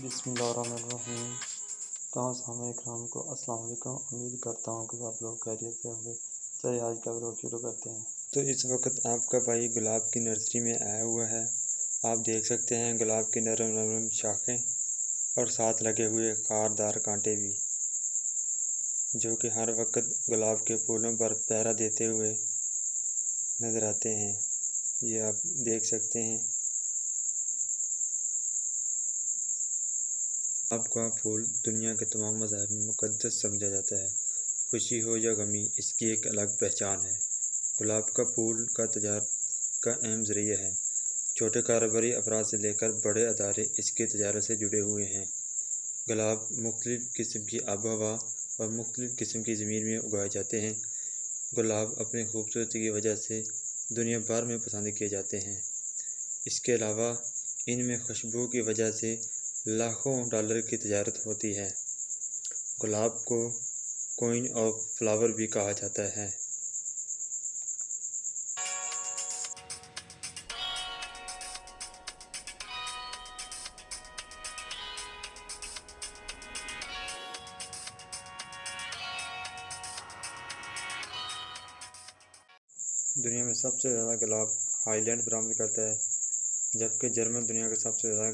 بسم اللہ الرحمن الرحیم۔ تمام سامعین کرام کو السلام علیکم۔ امید کرتا ہوں کہ آپ لوگ خیریت سے ہوں گے۔ چلیے آج کا ویڈیو شروع کرتے ہیں۔ تو اس وقت آپ کا بھائی گلاب کی نرسری میں آیا ہوا ہے۔ آپ دیکھ سکتے ہیں گلاب کی نرم نرم شاخیں اور ساتھ لگے ہوئے خاردار کانٹے بھی، جو کہ ہر وقت گلاب کے پھولوں پر پہرا دیتے ہوئے نظر آتے ہیں۔ یہ آپ دیکھ سکتے ہیں۔ گلاب کا پھول دنیا کے تمام مذاہب میں مقدس سمجھا جاتا ہے۔ خوشی ہو یا غمی، اس کی ایک الگ پہچان ہے۔ گلاب کا پھول کا تجارت کا اہم ذریعہ ہے۔ چھوٹے کاروباری افراد سے لے کر بڑے ادارے اس کی تجارت سے جڑے ہوئے ہیں۔ گلاب مختلف قسم کی آب و ہوا اور مختلف قسم کی زمین میں اگائے جاتے ہیں۔ گلاب اپنی خوبصورتی کی وجہ سے دنیا بھر میں پسند کیے جاتے ہیں۔ اس کے علاوہ ان میں خوشبو کی وجہ سے لاکھوں ڈالر کی تجارت ہوتی ہے۔ گلاب کو کوئن آف فلاور بھی کہا جاتا ہے۔ دنیا میں سب سے زیادہ گلاب ہائی لینڈ برآمد کرتا ہے، جبکہ جرمن دنیا کا سب سے زیادہ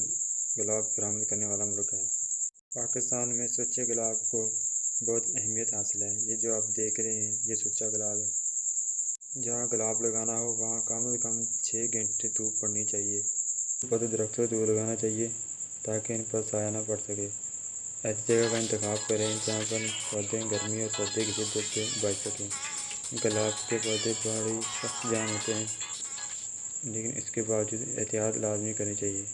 گلاب برآمد کرنے والا ملک ہے۔ پاکستان میں سچے گلاب کو بہت اہمیت حاصل ہے۔ یہ جو آپ دیکھ رہے ہیں یہ سچا گلاب ہے۔ جہاں گلاب لگانا ہو وہاں کم از کم 6 گھنٹے دھوپ پڑنی چاہیے۔ پودے درخت سے دور لگانا چاہیے تاکہ ان پر سایہ نہ پڑ سکے۔ ایسی جگہ کا انتخاب کریں جہاں پر پودے گرمی اور سردی کی شدت سے بچ سکیں۔ گلاب کے پودے بڑی سخت جان ہوتے ہیں، لیکن اس کے باوجود احتیاط لازمی کرنی چاہیے۔